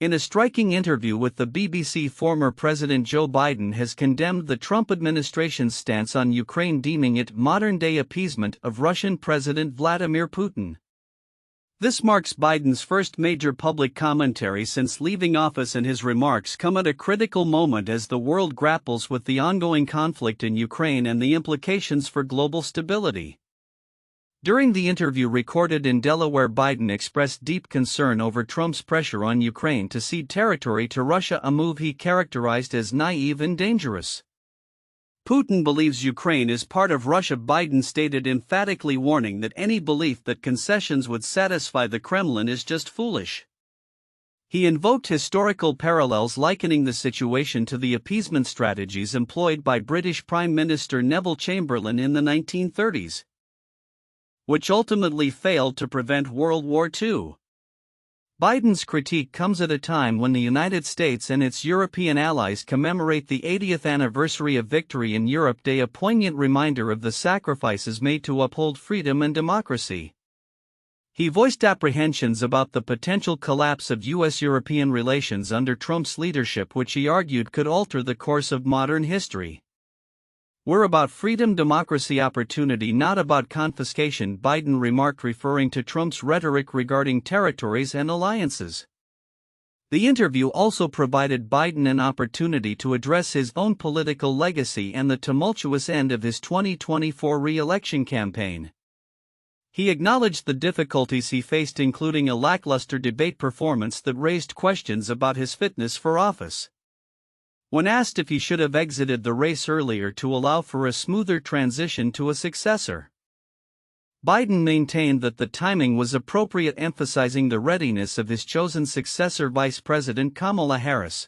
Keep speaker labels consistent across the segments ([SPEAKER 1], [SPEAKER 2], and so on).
[SPEAKER 1] In a striking interview with the BBC, former President Joe Biden has condemned the Trump administration's stance on Ukraine, deeming it modern-day appeasement of Russian President Vladimir Putin. This marks Biden's first major public commentary since leaving office, and his remarks come at a critical moment as the world grapples with the ongoing conflict in Ukraine and the implications for global stability. During the interview recorded in Delaware, Biden expressed deep concern over Trump's pressure on Ukraine to cede territory to Russia, a move he characterized as naive and dangerous. Putin believes Ukraine is part of Russia, Biden stated, emphatically warning that any belief that concessions would satisfy the Kremlin is just foolish. He invoked historical parallels, likening the situation to the appeasement strategies employed by British Prime Minister Neville Chamberlain in the 1930s, which ultimately failed to prevent World War II. Biden's critique comes at a time when the United States and its European allies commemorate the 80th anniversary of victory in Europe Day, a poignant reminder of the sacrifices made to uphold freedom and democracy. He voiced apprehensions about the potential collapse of U.S. European relations under Trump's leadership, which he argued could alter the course of modern history. "We're about freedom, democracy, opportunity, not about confiscation," Biden remarked, referring to Trump's rhetoric regarding territories and alliances. The interview also provided Biden an opportunity to address his own political legacy and the tumultuous end of his 2024 re-election campaign. He acknowledged the difficulties he faced, including a lackluster debate performance that raised questions about his fitness for office. When asked if he should have exited the race earlier to allow for a smoother transition to a successor, Biden maintained that the timing was appropriate, emphasizing the readiness of his chosen successor, Vice President Kamala Harris.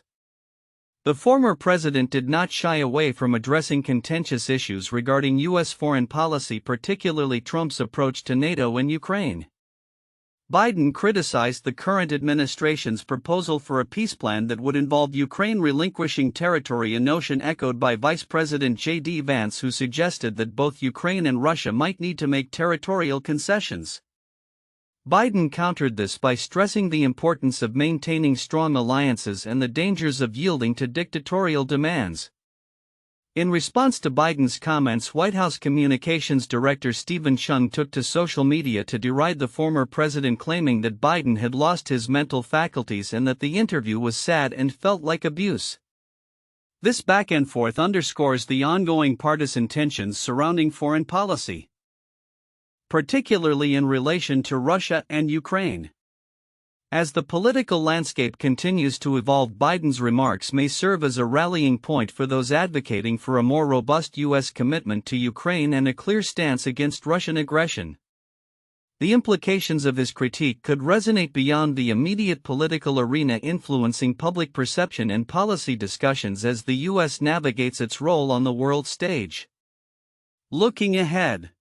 [SPEAKER 1] The former president did not shy away from addressing contentious issues regarding U.S. foreign policy, particularly Trump's approach to NATO and Ukraine. Biden criticized the current administration's proposal for a peace plan that would involve Ukraine relinquishing territory, a notion echoed by Vice President J.D. Vance, who suggested that both Ukraine and Russia might need to make territorial concessions. Biden countered this by stressing the importance of maintaining strong alliances and the dangers of yielding to dictatorial demands. In response to Biden's comments, White House Communications Director Stephen Chung took to social media to deride the former president, claiming that Biden had lost his mental faculties and that the interview was sad and felt like abuse. This back and forth underscores the ongoing partisan tensions surrounding foreign policy, particularly in relation to Russia and Ukraine. As the political landscape continues to evolve, Biden's remarks may serve as a rallying point for those advocating for a more robust U.S. commitment to Ukraine and a clear stance against Russian aggression. The implications of his critique could resonate beyond the immediate political arena, influencing public perception and policy discussions as the U.S. navigates its role on the world stage. Looking ahead,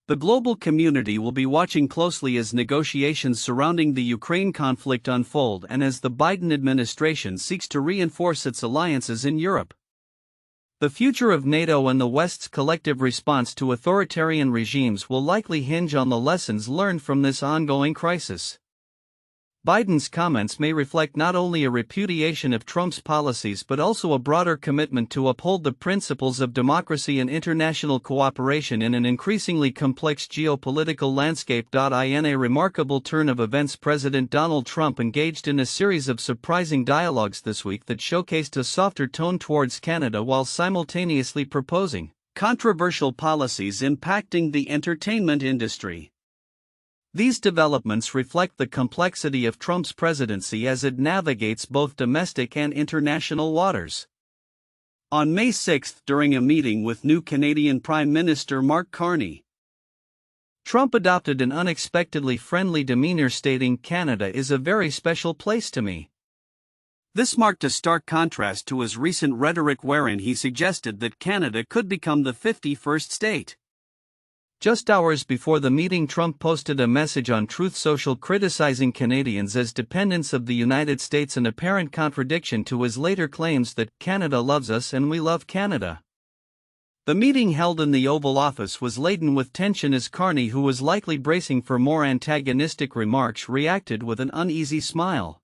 [SPEAKER 1] the global community will be watching closely as negotiations surrounding the Ukraine conflict unfold and as the Biden administration seeks to reinforce its alliances in Europe. The future of NATO and the West's collective response to authoritarian regimes will likely hinge on the lessons learned from this ongoing crisis. Biden's comments may reflect not only a repudiation of Trump's policies but also a broader commitment to uphold the principles of democracy and international cooperation in an increasingly complex geopolitical landscape. In a remarkable turn of events, President Donald Trump engaged in a series of surprising dialogues this week that showcased a softer tone towards Canada while simultaneously proposing controversial policies impacting the entertainment industry. These developments reflect the complexity of Trump's presidency as it navigates both domestic and international waters. On May 6, during a meeting with new Canadian Prime Minister Mark Carney, Trump adopted an unexpectedly friendly demeanor, stating, "Canada is a very special place to me." This marked a stark contrast to his recent rhetoric wherein he suggested that Canada could become the 51st state. Just hours before the meeting, Trump posted a message on Truth Social criticizing Canadians as dependents of the United States, an apparent contradiction to his later claims that Canada loves us and we love Canada. The meeting held in the Oval Office was laden with tension as Carney, who was likely bracing for more antagonistic remarks, reacted with an uneasy smile.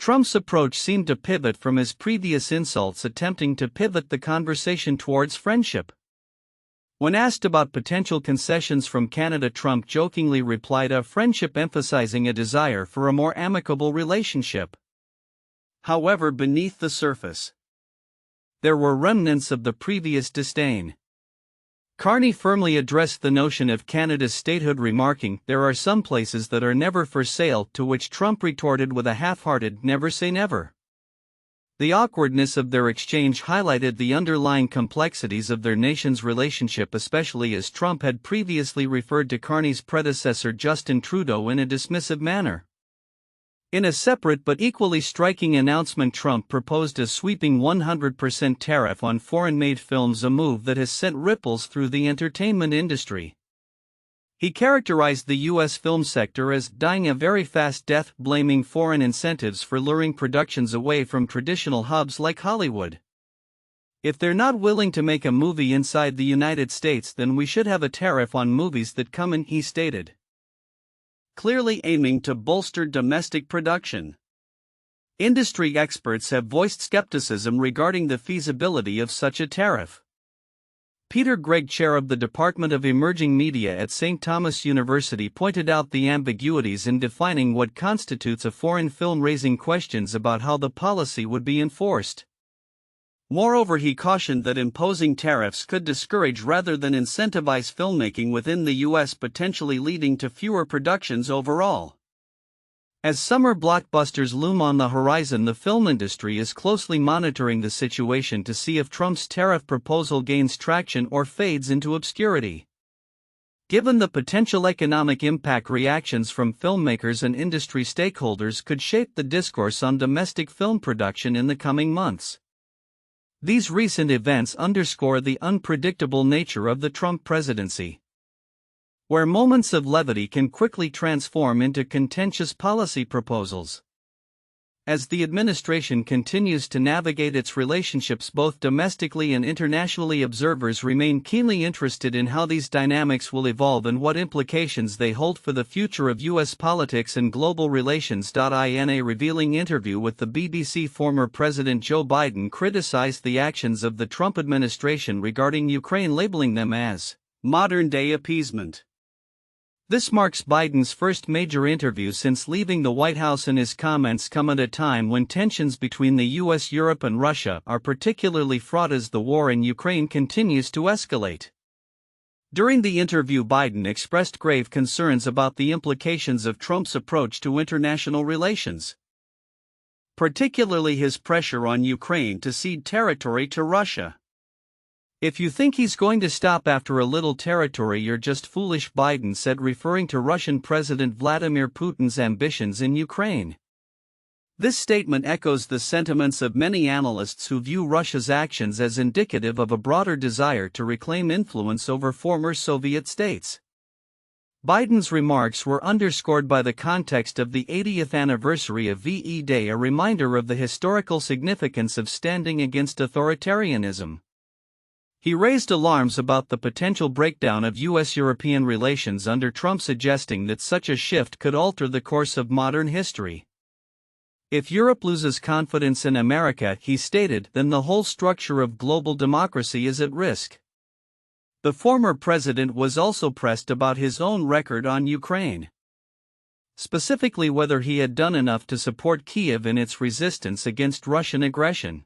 [SPEAKER 1] Trump's approach seemed to pivot from his previous insults, attempting to pivot the conversation towards friendship. When asked about potential concessions from Canada, Trump jokingly replied, "A friendship," emphasizing a desire for a more amicable relationship. However, beneath the surface, there were remnants of the previous disdain. Carney firmly addressed the notion of Canada's statehood, remarking, "There are some places that are never for sale," to which Trump retorted with a half-hearted "Never say never." The awkwardness of their exchange highlighted the underlying complexities of their nation's relationship, especially as Trump had previously referred to Carney's predecessor Justin Trudeau in a dismissive manner. In a separate but equally striking announcement, Trump proposed a sweeping 100% tariff on foreign-made films, a move that has sent ripples through the entertainment industry. He characterized the U.S. film sector as dying a very fast death, blaming foreign incentives for luring productions away from traditional hubs like Hollywood. "If they're not willing to make a movie inside the United States, then we should have a tariff on movies that come in," he stated, clearly aiming to bolster domestic production. Industry experts have voiced skepticism regarding the feasibility of such a tariff. Peter Gregg, chair of the Department of Emerging Media at St. Thomas University, pointed out the ambiguities in defining what constitutes a foreign film, raising questions about how the policy would be enforced. Moreover, he cautioned that imposing tariffs could discourage rather than incentivize filmmaking within the U.S., potentially leading to fewer productions overall. As summer blockbusters loom on the horizon, the film industry is closely monitoring the situation to see if Trump's tariff proposal gains traction or fades into obscurity. Given the potential economic impact, reactions from filmmakers and industry stakeholders could shape the discourse on domestic film production in the coming months. These recent events underscore the unpredictable nature of the Trump presidency, where moments of levity can quickly transform into contentious policy proposals. As the administration continues to navigate its relationships both domestically and internationally, observers remain keenly interested in how these dynamics will evolve and what implications they hold for the future of U.S. politics and global relations. In a revealing interview with the BBC, former President Joe Biden criticized the actions of the Trump administration regarding Ukraine, labeling them as modern-day appeasement. This marks Biden's first major interview since leaving the White House, and his comments come at a time when tensions between the U.S., Europe, and Russia are particularly fraught as the war in Ukraine continues to escalate. During the interview, Biden expressed grave concerns about the implications of Trump's approach to international relations, particularly his pressure on Ukraine to cede territory to Russia. "If you think he's going to stop after a little territory, you're just foolish," Biden said, referring to Russian President Vladimir Putin's ambitions in Ukraine. This statement echoes the sentiments of many analysts who view Russia's actions as indicative of a broader desire to reclaim influence over former Soviet states. Biden's remarks were underscored by the context of the 80th anniversary of VE Day, a reminder of the historical significance of standing against authoritarianism. He raised alarms about the potential breakdown of U.S. European relations under Trump, suggesting that such a shift could alter the course of modern history. "If Europe loses confidence in America," he stated, "then the whole structure of global democracy is at risk." The former president was also pressed about his own record on Ukraine, specifically whether he had done enough to support Kyiv in its resistance against Russian aggression.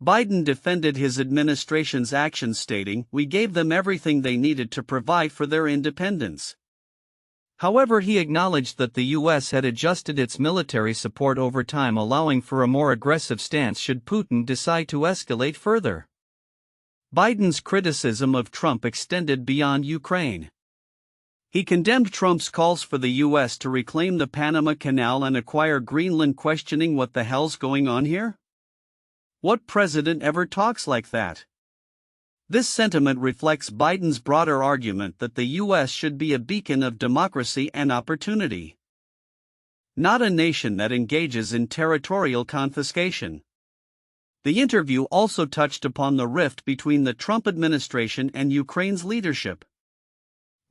[SPEAKER 1] Biden defended his administration's actions, stating, "We gave them everything they needed to provide for their independence." However, he acknowledged that the U.S. had adjusted its military support over time, allowing for a more aggressive stance should Putin decide to escalate further. Biden's criticism of Trump extended beyond Ukraine. He condemned Trump's calls for the U.S. to reclaim the Panama Canal and acquire Greenland, questioning, "What the hell's going on here? What president ever talks like that?" This sentiment reflects Biden's broader argument that the U.S. should be a beacon of democracy and opportunity, not a nation that engages in territorial confiscation. The interview also touched upon the rift between the Trump administration and Ukraine's leadership.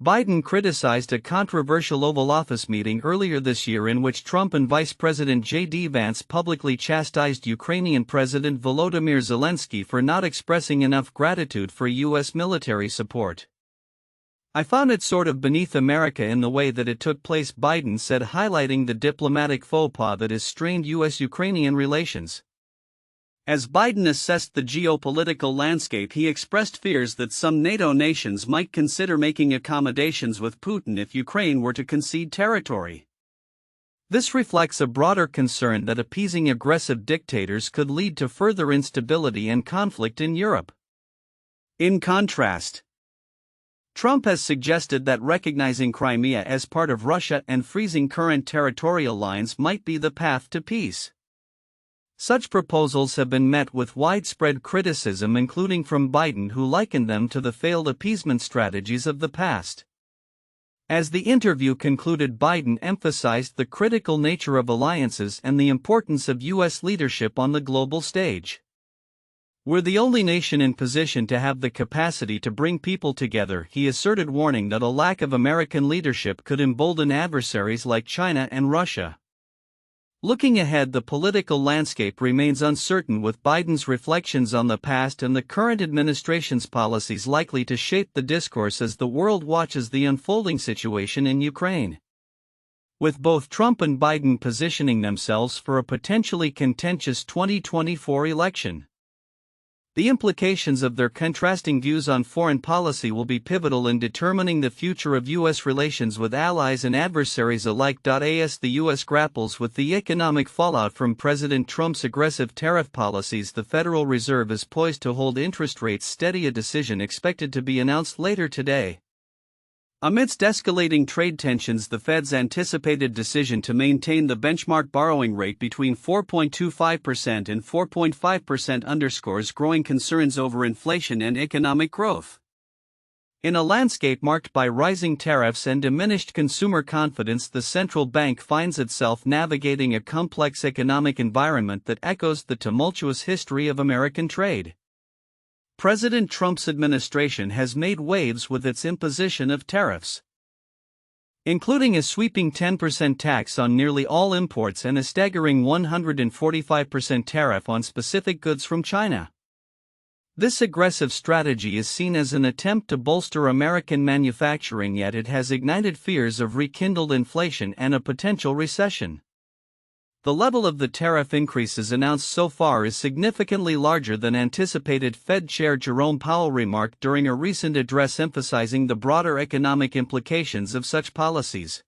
[SPEAKER 1] Biden criticized a controversial Oval Office meeting earlier this year in which Trump and Vice President J.D. Vance publicly chastised Ukrainian President Volodymyr Zelensky for not expressing enough gratitude for U.S. military support. "I found it sort of beneath America in the way that it took place," Biden said, highlighting the diplomatic faux pas that has strained U.S.-Ukrainian relations. As Biden assessed the geopolitical landscape, he expressed fears that some NATO nations might consider making accommodations with Putin if Ukraine were to concede territory. This reflects a broader concern that appeasing aggressive dictators could lead to further instability and conflict in Europe. In contrast, Trump has suggested that recognizing Crimea as part of Russia and freezing current territorial lines might be the path to peace. Such proposals have been met with widespread criticism, including from Biden, who likened them to the failed appeasement strategies of the past. As the interview concluded, Biden emphasized the critical nature of alliances and the importance of U.S. leadership on the global stage. "We're the only nation in position to have the capacity to bring people together," he asserted, warning that a lack of American leadership could embolden adversaries like China and Russia. Looking ahead, the political landscape remains uncertain, with Biden's reflections on the past and the current administration's policies likely to shape the discourse as the world watches the unfolding situation in Ukraine. With both Trump and Biden positioning themselves for a potentially contentious 2024 election, the implications of their contrasting views on foreign policy will be pivotal in determining the future of U.S. relations with allies and adversaries alike. As the U.S. grapples with the economic fallout from President Trump's aggressive tariff policies, the Federal Reserve is poised to hold interest rates steady, a decision expected to be announced later today. Amidst escalating trade tensions, the Fed's anticipated decision to maintain the benchmark borrowing rate between 4.25% and 4.5% underscores growing concerns over inflation and economic growth. In a landscape marked by rising tariffs and diminished consumer confidence, the central bank finds itself navigating a complex economic environment that echoes the tumultuous history of American trade. President Trump's administration has made waves with its imposition of tariffs, including a sweeping 10% tax on nearly all imports and a staggering 145% tariff on specific goods from China. This aggressive strategy is seen as an attempt to bolster American manufacturing, yet it has ignited fears of rekindled inflation and a potential recession. The level of the tariff increases announced so far is significantly larger than anticipated, Fed Chair Jerome Powell remarked during a recent address, emphasizing the broader economic implications of such policies.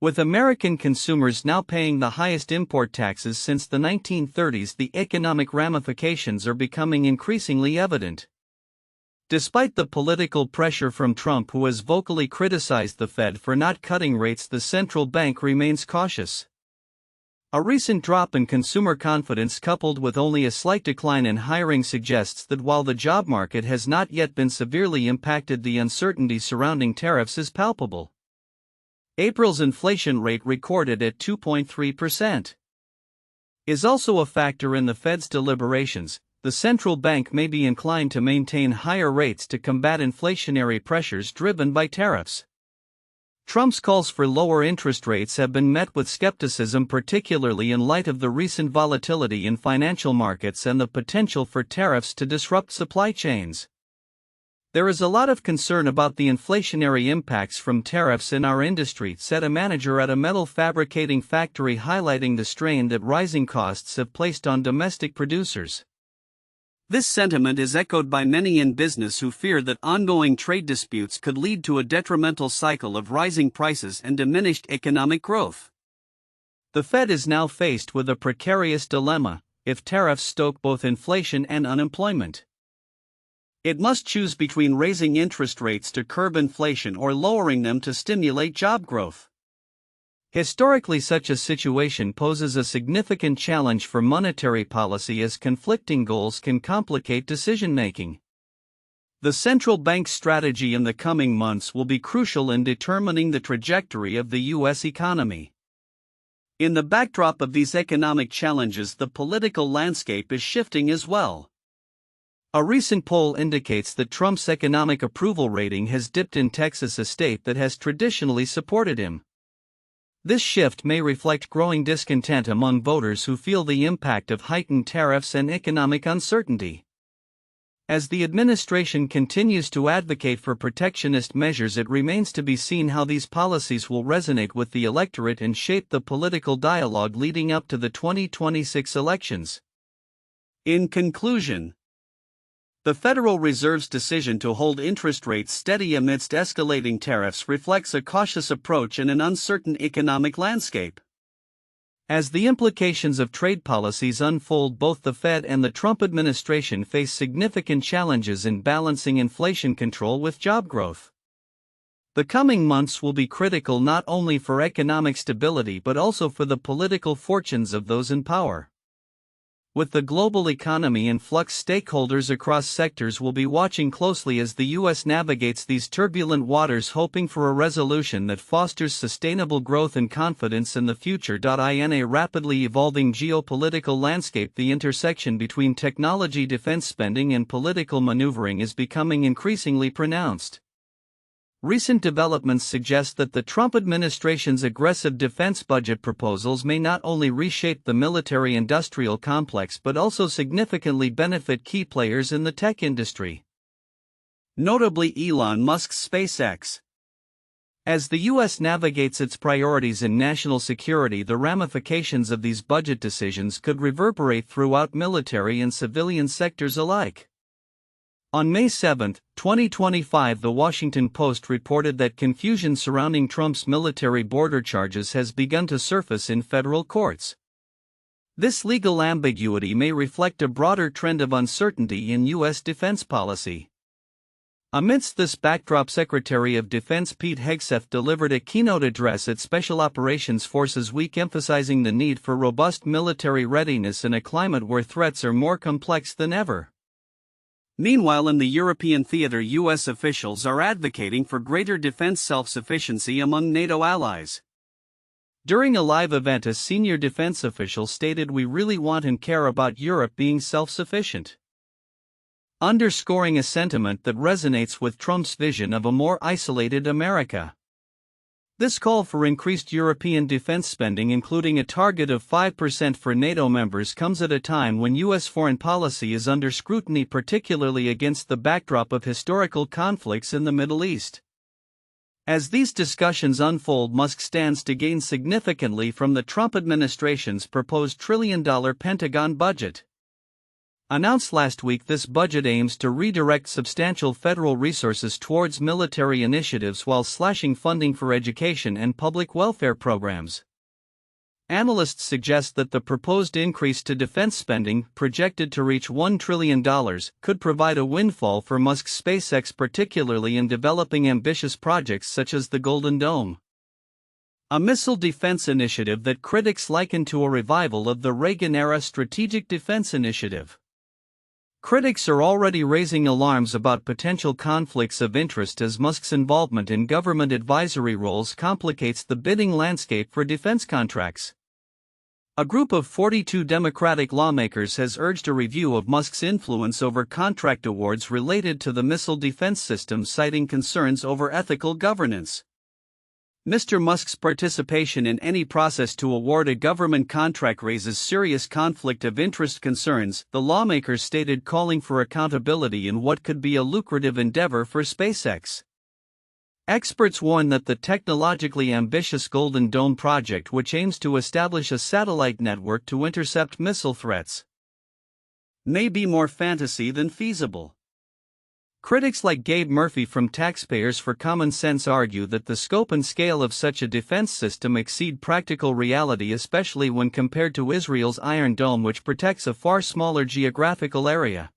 [SPEAKER 1] With American consumers now paying the highest import taxes since the 1930s, the economic ramifications are becoming increasingly evident. Despite the political pressure from Trump, who has vocally criticized the Fed for not cutting rates, the central bank remains cautious. A recent drop in consumer confidence, coupled with only a slight decline in hiring, suggests that while the job market has not yet been severely impacted, the uncertainty surrounding tariffs is palpable. April's inflation rate, recorded at 2.3%, is also a factor in the Fed's deliberations. The central bank may be inclined to maintain higher rates to combat inflationary pressures driven by tariffs. Trump's calls for lower interest rates have been met with skepticism, particularly in light of the recent volatility in financial markets and the potential for tariffs to disrupt supply chains. "There is a lot of concern about the inflationary impacts from tariffs in our industry," said a manager at a metal fabricating factory, highlighting the strain that rising costs have placed on domestic producers. This sentiment is echoed by many in business who fear that ongoing trade disputes could lead to a detrimental cycle of rising prices and diminished economic growth. The Fed is now faced with a precarious dilemma: if tariffs stoke both inflation and unemployment, it must choose between raising interest rates to curb inflation or lowering them to stimulate job growth. Historically, such a situation poses a significant challenge for monetary policy, as conflicting goals can complicate decision-making. The central bank's strategy in the coming months will be crucial in determining the trajectory of the U.S. economy. In the backdrop of these economic challenges, the political landscape is shifting as well. A recent poll indicates that Trump's economic approval rating has dipped in Texas, a state that has traditionally supported him. This shift may reflect growing discontent among voters who feel the impact of heightened tariffs and economic uncertainty. As the administration continues to advocate for protectionist measures, it remains to be seen how these policies will resonate with the electorate and shape the political dialogue leading up to the 2026 elections. In conclusion, the Federal Reserve's decision to hold interest rates steady amidst escalating tariffs reflects a cautious approach in an uncertain economic landscape. As the implications of trade policies unfold, both the Fed and the Trump administration face significant challenges in balancing inflation control with job growth. The coming months will be critical not only for economic stability but also for the political fortunes of those in power. With the global economy in flux, stakeholders across sectors will be watching closely as the U.S. navigates these turbulent waters, hoping for a resolution that fosters sustainable growth and confidence in the future. In a rapidly evolving geopolitical landscape, the intersection between technology, defense spending, and political maneuvering is becoming increasingly pronounced. Recent developments suggest that the Trump administration's aggressive defense budget proposals may not only reshape the military-industrial complex but also significantly benefit key players in the tech industry. Notably, Elon Musk's SpaceX. As the U.S. navigates its priorities in national security, the ramifications of these budget decisions could reverberate throughout military and civilian sectors alike. On May 7, 2025, The Washington Post reported that confusion surrounding Trump's military border charges has begun to surface in federal courts. This legal ambiguity may reflect a broader trend of uncertainty in U.S. defense policy. Amidst this backdrop, Secretary of Defense Pete Hegseth delivered a keynote address at Special Operations Forces Week, emphasizing the need for robust military readiness in a climate where threats are more complex than ever. Meanwhile, in the European theater, U.S. officials are advocating for greater defense self-sufficiency among NATO allies. During a live event, a senior defense official stated, "We really want and care about Europe being self-sufficient," underscoring a sentiment that resonates with Trump's vision of a more isolated America. This call for increased European defense spending, including a target of 5% for NATO members, comes at a time when U.S. foreign policy is under scrutiny, particularly against the backdrop of historical conflicts in the Middle East. As these discussions unfold, Musk stands to gain significantly from the Trump administration's proposed $1 trillion Pentagon budget. Announced last week, this budget aims to redirect substantial federal resources towards military initiatives while slashing funding for education and public welfare programs. Analysts suggest that the proposed increase to defense spending, projected to reach $1 trillion, could provide a windfall for Musk's SpaceX, particularly in developing ambitious projects such as the Golden Dome, a missile defense initiative that critics liken to a revival of the Reagan-era Strategic Defense Initiative. Critics are already raising alarms about potential conflicts of interest as Musk's involvement in government advisory roles complicates the bidding landscape for defense contracts. A group of 42 Democratic lawmakers has urged a review of Musk's influence over contract awards related to the missile defense system, citing concerns over ethical governance. Mr. Musk's participation in any process to award a government contract raises serious conflict of interest concerns, the lawmakers stated, calling for accountability in what could be a lucrative endeavor for SpaceX. Experts warn that the technologically ambitious Golden Dome project, which aims to establish a satellite network to intercept missile threats, may be more fantasy than feasible. Critics like Gabe Murphy from Taxpayers for Common Sense argue that the scope and scale of such a defense system exceed practical reality, especially when compared to Israel's Iron Dome, which protects a far smaller geographical area.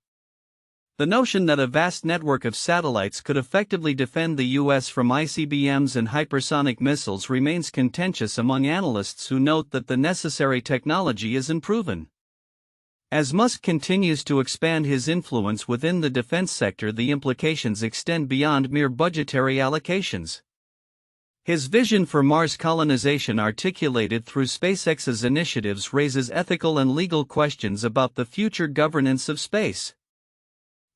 [SPEAKER 1] The notion that a vast network of satellites could effectively defend the U.S. from ICBMs and hypersonic missiles remains contentious among analysts who note that the necessary technology is unproven. As Musk continues to expand his influence within the defense sector, the implications extend beyond mere budgetary allocations. His vision for Mars colonization, articulated through SpaceX's initiatives, raises ethical and legal questions about the future governance of space.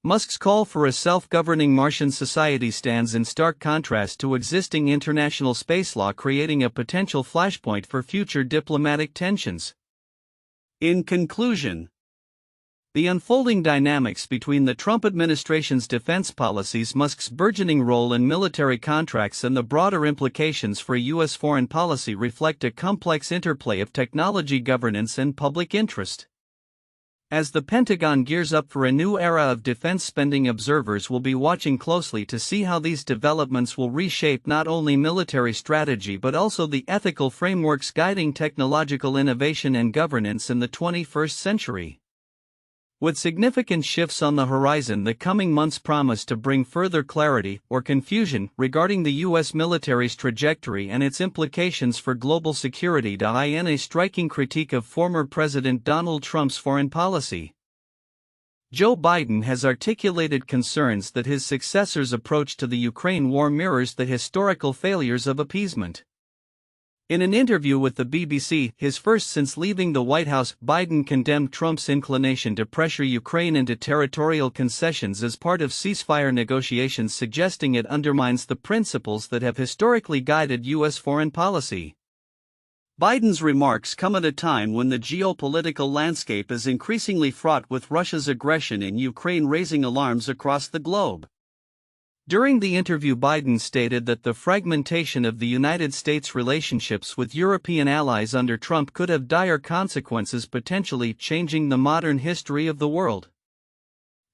[SPEAKER 1] Musk's call for a self-governing Martian society stands in stark contrast to existing international space law, creating a potential flashpoint for future diplomatic tensions. In conclusion, the unfolding dynamics between the Trump administration's defense policies, Musk's burgeoning role in military contracts, and the broader implications for U.S. foreign policy reflect a complex interplay of technology, governance, and public interest. As the Pentagon gears up for a new era of defense spending, observers will be watching closely to see how these developments will reshape not only military strategy but also the ethical frameworks guiding technological innovation and governance in the 21st century. With significant shifts on the horizon, the coming months promise to bring further clarity or confusion regarding the U.S. military's trajectory and its implications for global security. In a striking critique of former President Donald Trump's foreign policy, Joe Biden has articulated concerns that his successor's approach to the Ukraine war mirrors the historical failures of appeasement. In an interview with the BBC, his first since leaving the White House, Biden condemned Trump's inclination to pressure Ukraine into territorial concessions as part of ceasefire negotiations, suggesting it undermines the principles that have historically guided U.S. foreign policy. Biden's remarks come at a time when the geopolitical landscape is increasingly fraught with Russia's aggression in Ukraine, raising alarms across the globe. During the interview, Biden stated that the fragmentation of the United States' relationships with European allies under Trump could have dire consequences, potentially changing the modern history of the world.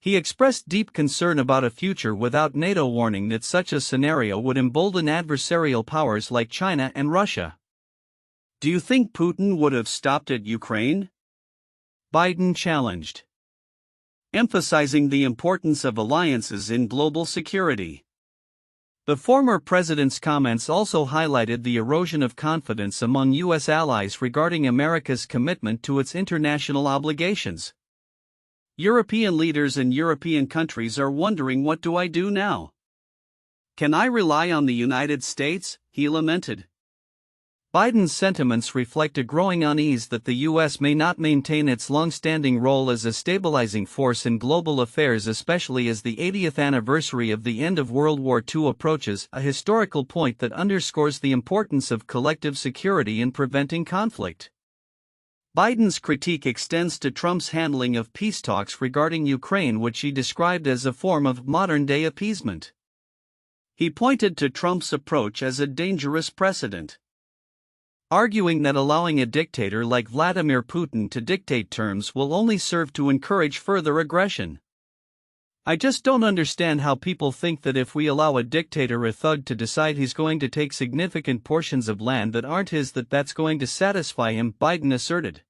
[SPEAKER 1] He expressed deep concern about a future without NATO, warning that such a scenario would embolden adversarial powers like China and Russia. Do you think Putin would have stopped at Ukraine? Biden challenged, emphasizing the importance of alliances in global security. The former president's comments also highlighted the erosion of confidence among U.S. allies regarding America's commitment to its international obligations. European leaders in European countries are wondering, what do I do now? Can I rely on the United States? He lamented. Biden's sentiments reflect a growing unease that the U.S. may not maintain its long-standing role as a stabilizing force in global affairs, especially as the 80th anniversary of the end of World War II approaches, a historical point that underscores the importance of collective security in preventing conflict. Biden's critique extends to Trump's handling of peace talks regarding Ukraine, which he described as a form of modern-day appeasement. He pointed to Trump's approach as a dangerous precedent, arguing that allowing a dictator like Vladimir Putin to dictate terms will only serve to encourage further aggression. I just don't understand how people think that if we allow a dictator, a thug, to decide he's going to take significant portions of land that aren't his, that's going to satisfy him, Biden asserted.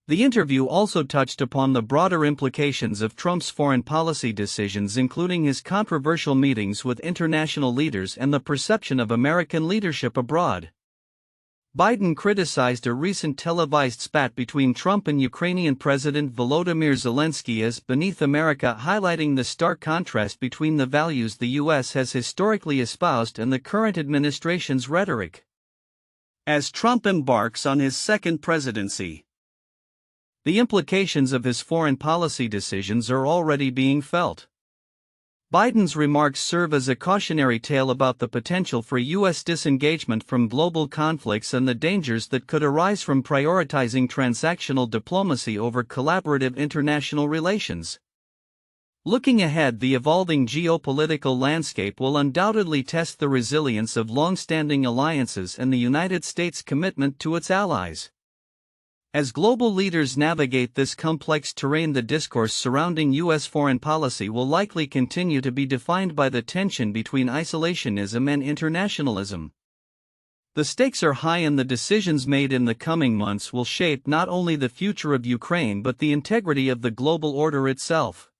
[SPEAKER 1] The interview also touched upon the broader implications of Trump's foreign policy decisions, including his controversial meetings with international leaders and the perception of American leadership abroad. Biden criticized a recent televised spat between Trump and Ukrainian President Volodymyr Zelensky as beneath America, highlighting the stark contrast between the values the U.S. has historically espoused and the current administration's rhetoric. As Trump embarks on his second presidency, the implications of his foreign policy decisions are already being felt. Biden's remarks serve as a cautionary tale about the potential for U.S. disengagement from global conflicts and the dangers that could arise from prioritizing transactional diplomacy over collaborative international relations. Looking ahead, the evolving geopolitical landscape will undoubtedly test the resilience of long-standing alliances and the United States' commitment to its allies. As global leaders navigate this complex terrain, the discourse surrounding U.S. foreign policy will likely continue to be defined by the tension between isolationism and internationalism. The stakes are high, and the decisions made in the coming months will shape not only the future of Ukraine but the integrity of the global order itself.